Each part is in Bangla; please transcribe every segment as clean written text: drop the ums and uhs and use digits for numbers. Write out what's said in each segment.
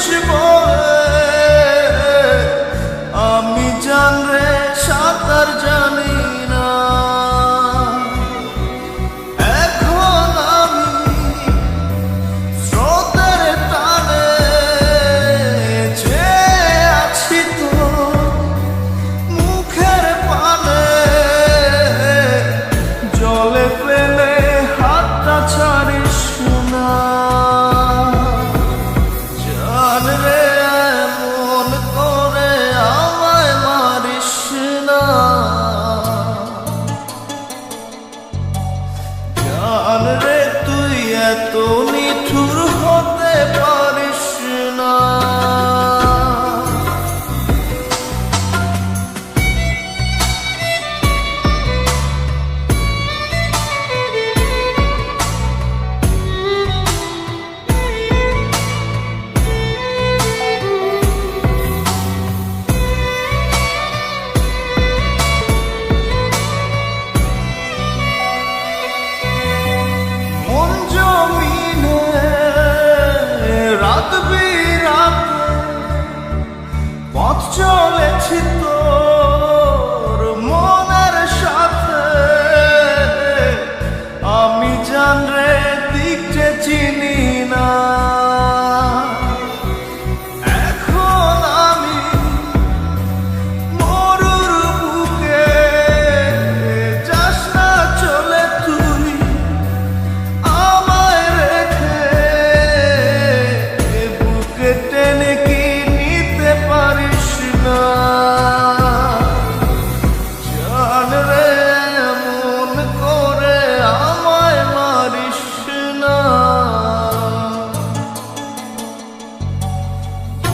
আসিস বলে আমি জানরে সাঁতার জানি না। এখন আমি স্রোতের টানে যে আছি তো মুখের পানে, জলে ফেলে হাতটা ছাড়িস না। জান রে এমন করে আমায় মারিস না। জান রে তুই এত নিঠুর হতে পারিস না। মন জমিনে রাত বিরাতে পথ চলেছি তোর মনের সাথে। আমি জানরে দিক যে চিনি না। এখন আমি মরুর বুকে, যাস না চলে তুই আমায় রেখে। বুকে টেনে কি নিতে পারিস না। জান রে এমন করে আমায় মারিস না।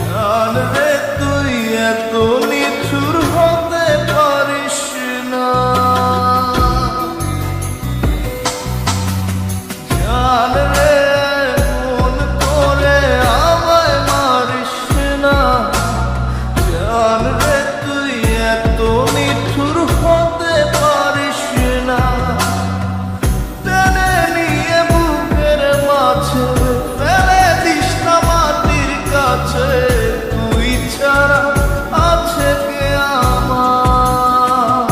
জান রে তুই এত নিঠুর হতে পারিস না। জান রে এমন করে আমায় মারিস না। জান রে তুই এত নিঠুর হতে পারিস না। টেনে নিয়ে বুকের মাঝে ফেলে দিস না মাটির কাছে। তুই ছাড়া আছে কে আমার।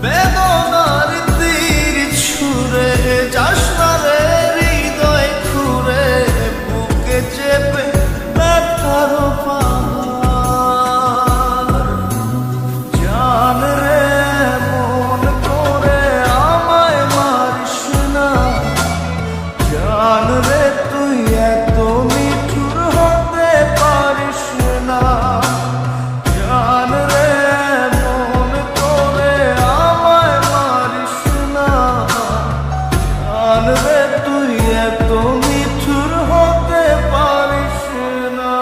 বেদনার তীর ছুঁড়ে যাস না রে হৃদয় খুঁড়ে। বুকে চেপে ব্যথার পাহাড়। জান রে এমন করে আমায় মারিস না। জান রে তুই এত নিঠুর হতে পারিস না। জান রে এমন করে আমায় মারিস না। জান রে তুই এত নিঠুর হতে পারিস না।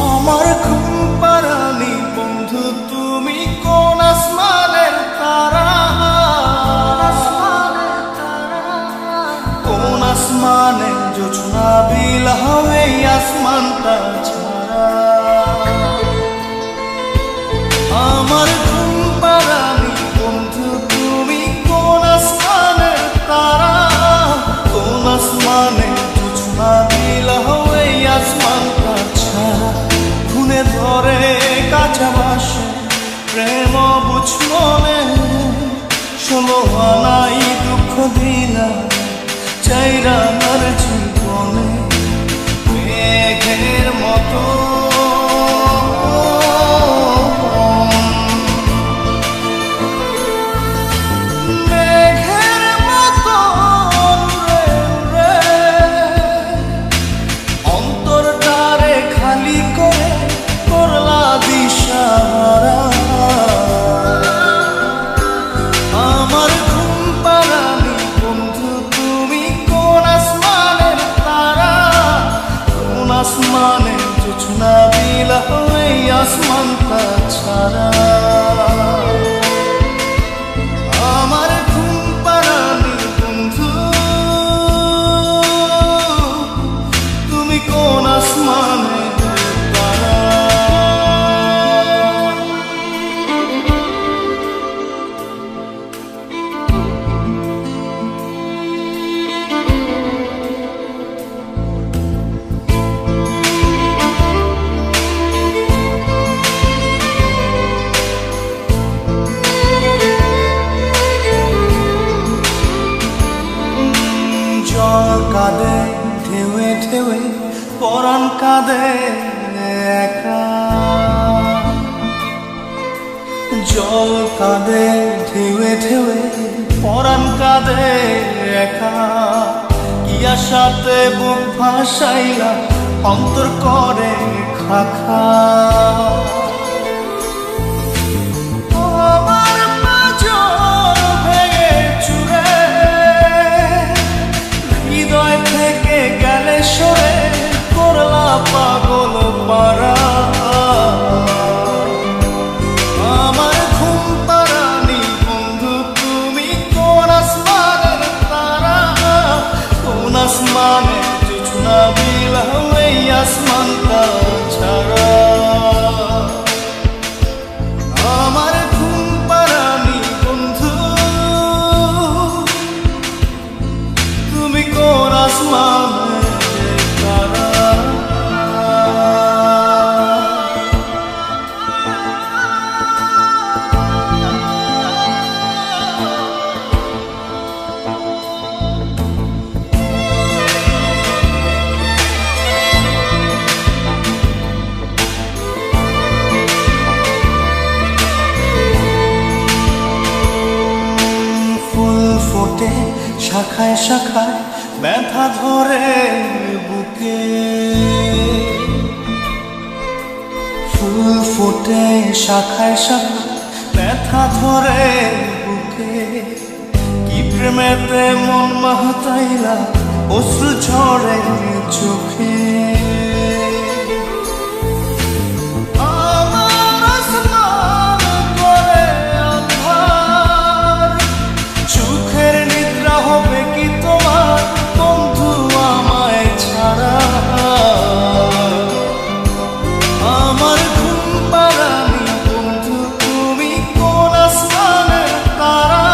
আমার ঘুম পাড়ানি বন্ধু তুমি কোন আসমানের তারা। কোন আসমানে জোছনা বিল হবে আসমানটা ছাড়া। আমার ঘুম পাড়ানি বন্ধু তুমি কোন আসমানের তারা। কোন আসমানে জোছনা বিল হবে আসমানটা ছাড়া। খুনে ধরে কাছে বাসে প্রেম বুঝ মনে। 16 আনাই দুঃখ দিলা চাইরা আমার জীবনে। মেঘের মতো মেঘের মতো রে রে অন্তরটারে খালি করে করলা দিশাহারা। আমার ঘুম পাড়ানি বন্ধু তুমি কোন ছাড়া। আমার ঘুম পাড়ানি বন্ধু, তুমি কোন আসমানে তারা। জল কাঁদে ঢেউে ঢেউে, পরাণ কাঁদে একা। জল কাঁদে ঢেউে ঢেউে, পরাণ কাঁদে একা। কি আশাতে বুক ভাসাইলা, অন্তর করে খাখা। আমার পাঁজর ভেঙে চুরে, হৃদয় থেকে গেলে সরে, করলা পাগল পারা। আমার ঘুম পাড়ানি বন্ধু, তুমি কোন আসমানের তারা। কোন আসমানে জোছনা বিলাও এই আসমানটা ছাড়া। আমার ঘুম পাড়ানি বন্ধু, তুমি কোন আসমানের তারা। ফুল ফোটে শাখায় শাখায়, ব্যথা ধরে বুকে। ফুল ফোটে শাখায় শাখায়, ব্যথা ধরে বুকে। কি প্রেমেতে মন মাহতাইলা, অশ্রু ঝরে চোখে। আমার আসমান করে আঁধার, সুখের নিদ্রা হবে কি তোমার বন্ধু আমায় ছাড়া। আমার ঘুম পাড়ানি বন্ধু, তুমি কোন আসমানের তারা।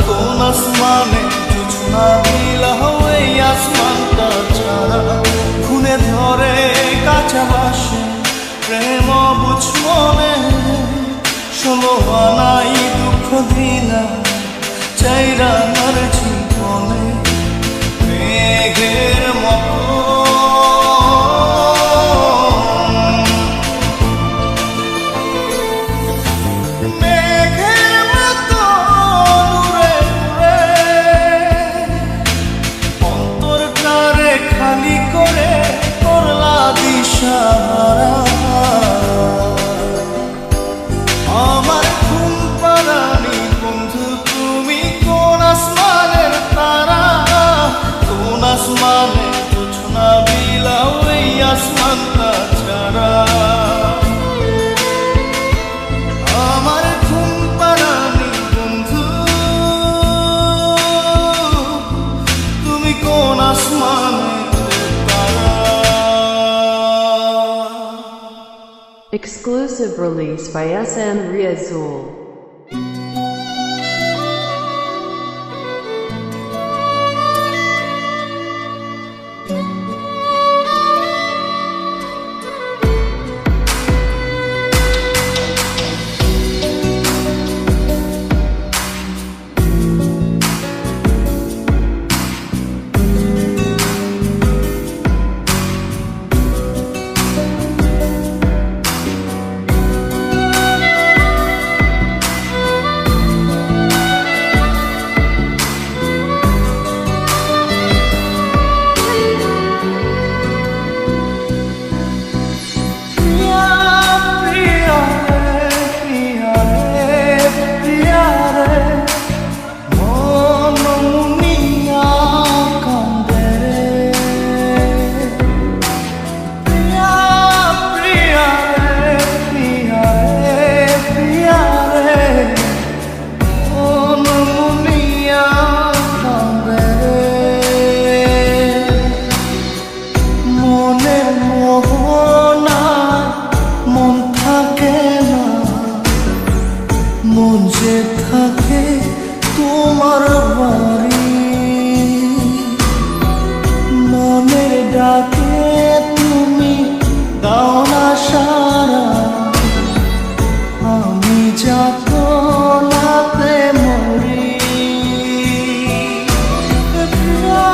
কোন আসমানে জোছনা বিলাও এই আসমানটা ছাড়া। খুনে ধরে কাঁচা বাসে প্রেম বুঝ মনে, 16 আনাই দুঃখ দিলা চাইরা আমার জীবনে। মেঘের মতো মেঘের মতো উড়ে উড়ে, অন্তরটারে খালি করে করলা দিশাহারা। আমার ঘুম পাড়ানি বন্ধু, তুমি কোন আসমানের তারা। কোন আসমানে জোছনা বিলাও এই আসমানটা ছাড়া। আমার ঘুম পাড়ানি বন্ধু, তুমি কোন আসমানের তারা। Exclusive release by SN Riazul. ডাকে তুমি দাও না সারা, আমি যাত নাতে মরি। প্রিয়া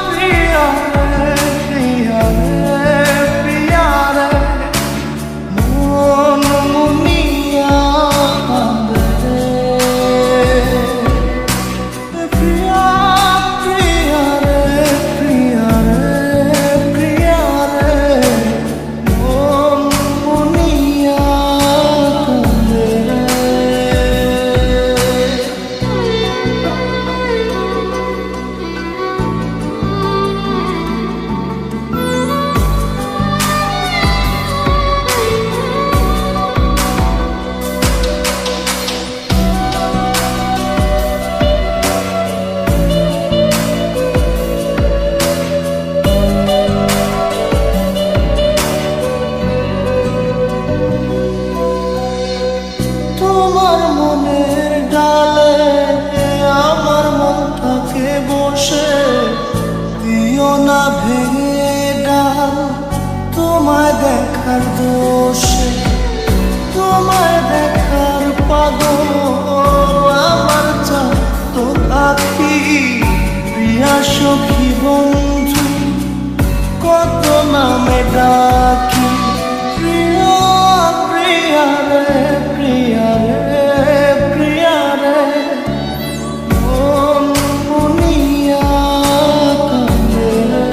প্রিয়া রে, প্রিয়া রে, প্রিয়া রে, মন মুনিয়া কান্দে রে। প্রিয়া প্রিয়া রে, প্রিয়া রে, প্রিয়া রে, মন মুনিয়া কান্দে রে। তোমার মনের ডালে আমার মনটাকে বসে দিও না ভেঙে ডাল, তোমায় দেখার দোষে, তোমায় দেখার পাগল আমার চাঁদ আখি। প্রিয়া সখী বন্ধু কত নামে ডাকি। প্রিয়া প্রিয়া রে, প্রিয়া রে, প্রিয়া রে, মন মুনিয়া কান্দে রে।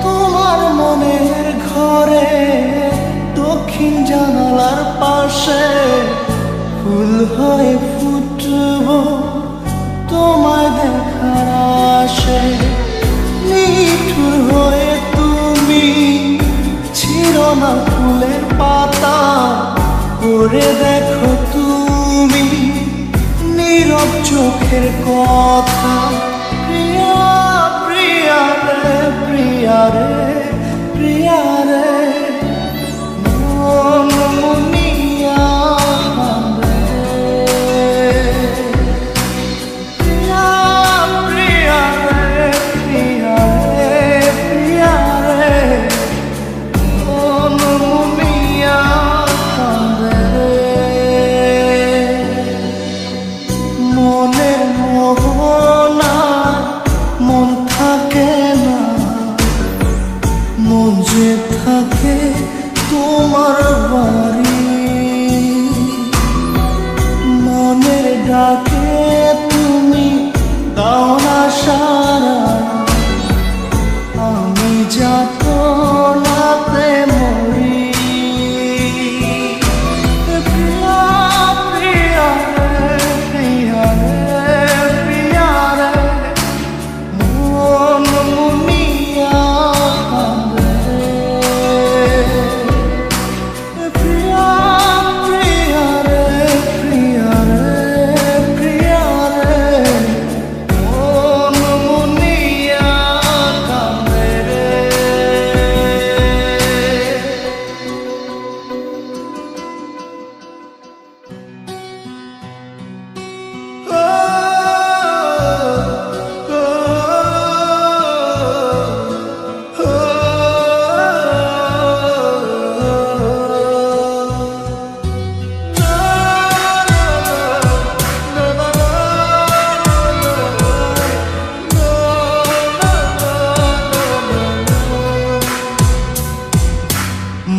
তোমার মনের ঘরে দক্ষিণ জানালার পাশে ফুল হয়ে ফুটব তোমায় দেখার আশে। নিঠুর হয়ে তুমি ছিঁড়ো না ফুলের পাতা, করে দেখো তুমি নীরব চোখের কথা। প্রিয়া প্রিয়া রে, প্রিয়া রে, প্রিয়া রে, মন মুনিয়া কান্দে রে। প্রিয়া প্রিয়া রে, প্রিয়া রে, প্রিয়া রে, মন মুনিয়া কান্দে রে। মনের মোহনা মন থাকে না, মন যে থাকে তোমার বাড়ি। মনের ডাকে তুমি দাও না সারা, আমি যাত নাতে মরি। প্রিয়া প্রিয়া রে, প্রিয়া রে, প্রিয়া রে, মন মুনিয়া কান্দে রে। প্রিয়া প্রিয়া রে, প্রিয়া রে, প্রিয়া রে, মন মুনিয়া কান্দে রে।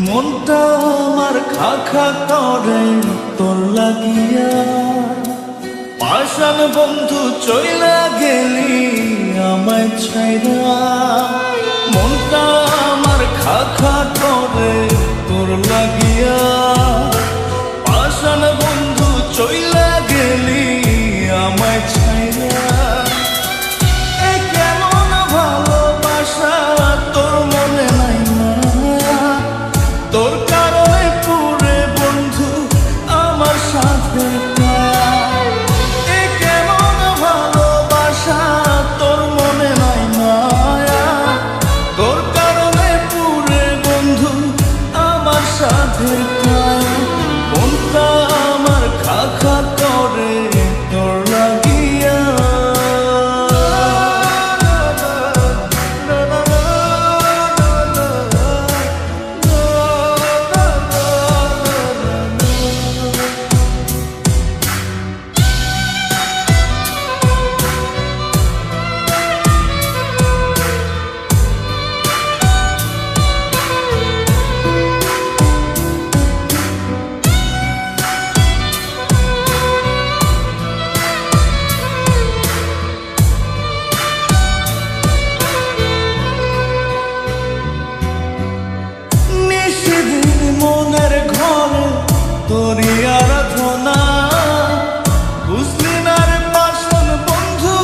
মনটা আমার খা খা করে তোর লাগিয়া, পাষাণ বন্ধু চইলা গেলি আমায় ছাইরা। মনটা আমার খা খা করে তোর লাগিয়া, পাষাণ বন্ধু চইলা গেলি আমায় ছাইরা। এ কেমন ভালোবাসা তোর মনে নাই না? তোর কারণে পুরে বন্ধু আমার সাথে মনটা আমার খা খা করে তোর লাগিয়া মনের ঘরে তোরি আরাধনা বুঝলি না রে পাশন বন্ধু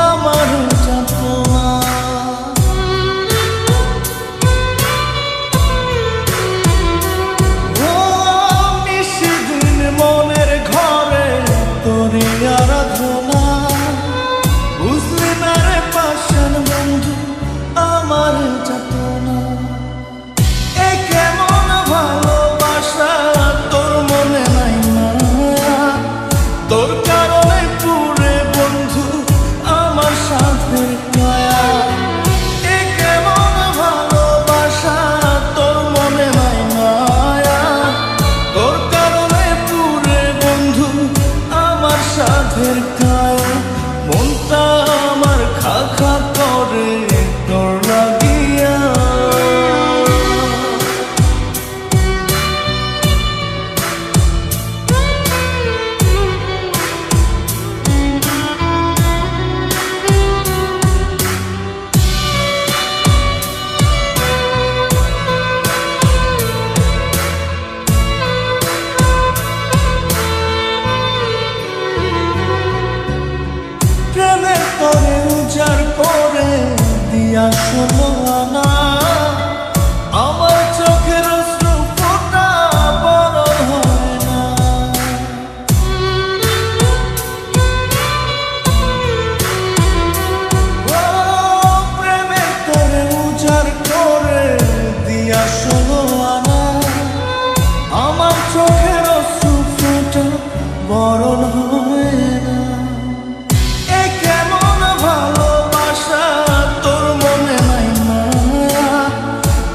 আমার যাতনা ও নিশিদিন মনের ঘরে তোরি আরাধনা বুঝলি না রে পাশন বন্ধু আমার যাতনা তোর কারণে পুরে বন্ধু আমার সাথে মায়া এ কেমন ভালোবাসা তোর মনে নাই মায়া তোর কারণে পুরে বন্ধু আমার সাথে কায়া মনটা আমার খা খা করে তোর লাগিয়া প্রেমের তরে উজাড় করে দিয়া শোনো না আমার চোখের অশ্রু ফোঁটা বড় হয় না ও প্রেমের তরে উজাড় করে দিয়া শোনো না আমার চোখের অশ্রু ফোঁটা বড় হয় না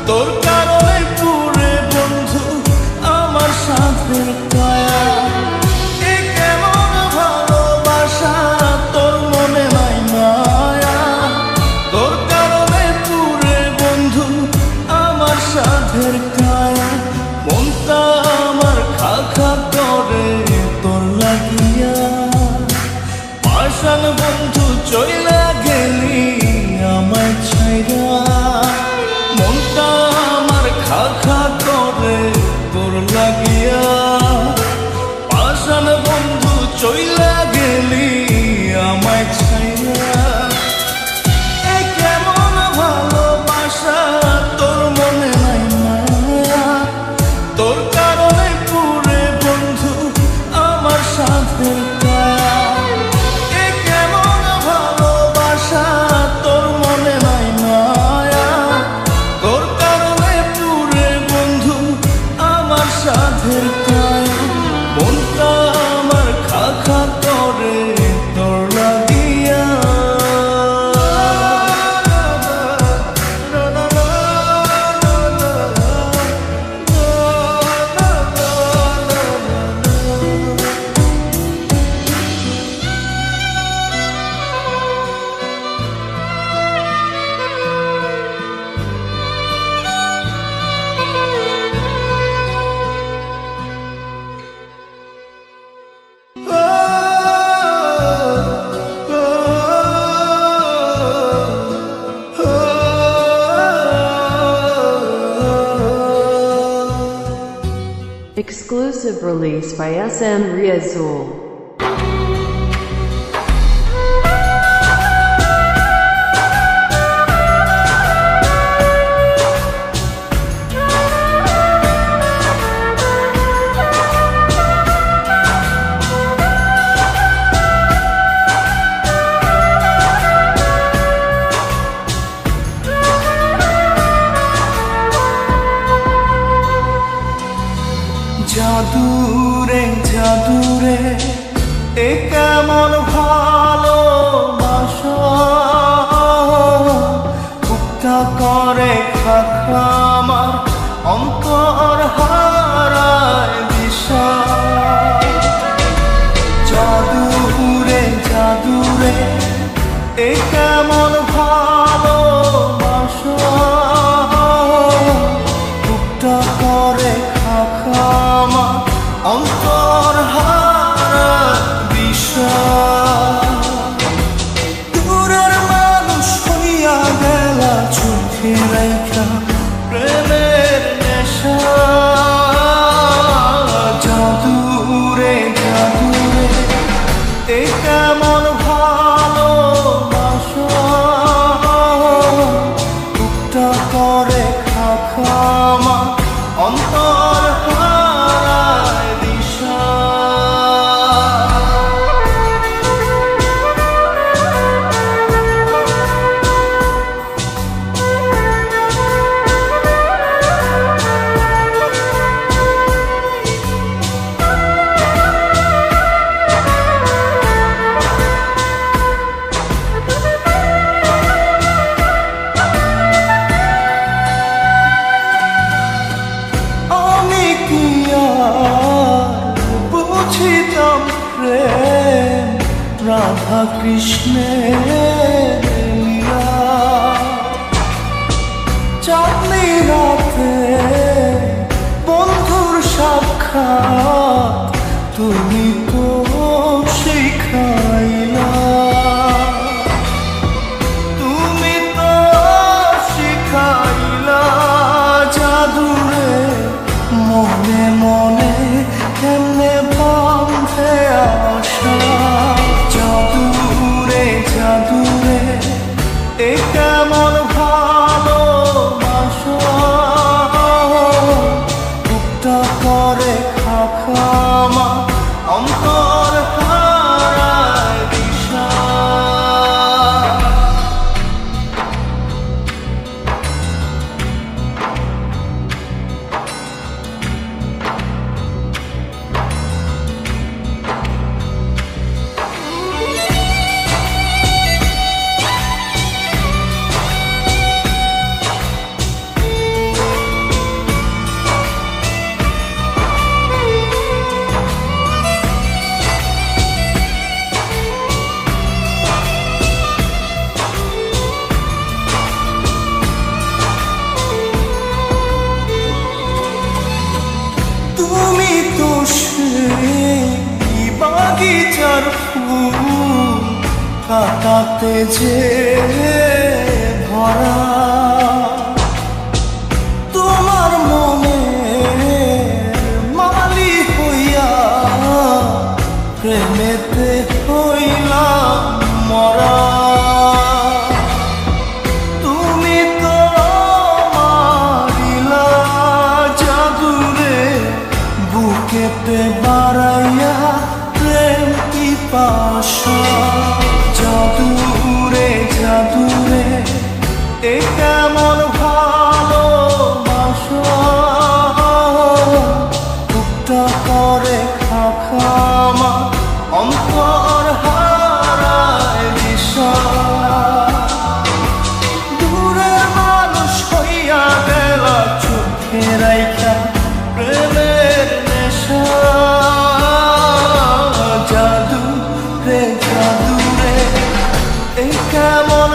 তোর কারণে পুরে বন্ধু আমার সাথে কায়া এ কেমন ভালোবাসা তোর মনে নাই মায়া তোর কারণে পুরে বন্ধু আমার সাথে কায়া মনটা আমার খা খা করে তোর লাগিয়া পাষাণ বন্ধু চইলা গেলি আমায় ছাইরা মনটা আমার খা খা করে তোর লাগিয়া পাষাণ বন্ধু চইলা গেলি আমায় ছাইরা এ কেমন ভালোবাসা তোর মনে নাই মায়া তোর কারণে পুরে বন্ধু আমার সাথে কায়া এ কেমন ভালোবাসা তোর মনে নাই মায়া তোর কারণে পুরে বন্ধু আমার সাথে কায়া মনটা আমার খা খা করে তোর লাগিয়া Exclusive release by SN Riazul. জাদুরে জাদুরে এ কেমন ভালোবাসা, বুকটা করে খাখা আমার অন্তর হারায় দিশা। জাদুরে জাদুরে এ কেমন ভালোবাসা, বুকটা করে খাখা আমার অন্তর হারায় দিশা। দূরের মানুষ হইয়া গেলা চোখে রেখা প্রেমের নেশা। জাদুরে জাদুরে এ কেমন ভালোবাসা, বুকটা করে খাখা আমার অন্তর হারায় দিশা। আমি কি আর বুঝিতাম প্রেম রাধা কৃষ্ণের লীলা। চাঁদনি রাতে বন্ধুর সাক্ষাৎ তুমি তো শিখাইলা। তুমি তো শিখাইলা জাদুরে মনে মনে কেমনে বাঁধে আশা। জাদুরে জাদুরে এ কেমন ভালোবাসা, বুকটা করে খাখা আমার অন্তর হারায় দিশা। তুমি তো সেই বাগিচার ফুল কাটাতে যে ভরা। তোমার মনে মালি হইয়া প্রেমেতে হইলাম মরা। তুমি তো মারিলা জাদুরে বুকেতে বাড়াইয়া প্রেম পিপাসা। জাদুরে জাদুরে এ কেমন ভালোবাসা, বুকটা করে খাখা আমার অন্তর হারায় দিশা। দূরের মানুষ হইয়া গেলা চোখে রাইখা প্রেমের নেশা। জাদুরে জাদুরে এ কেমন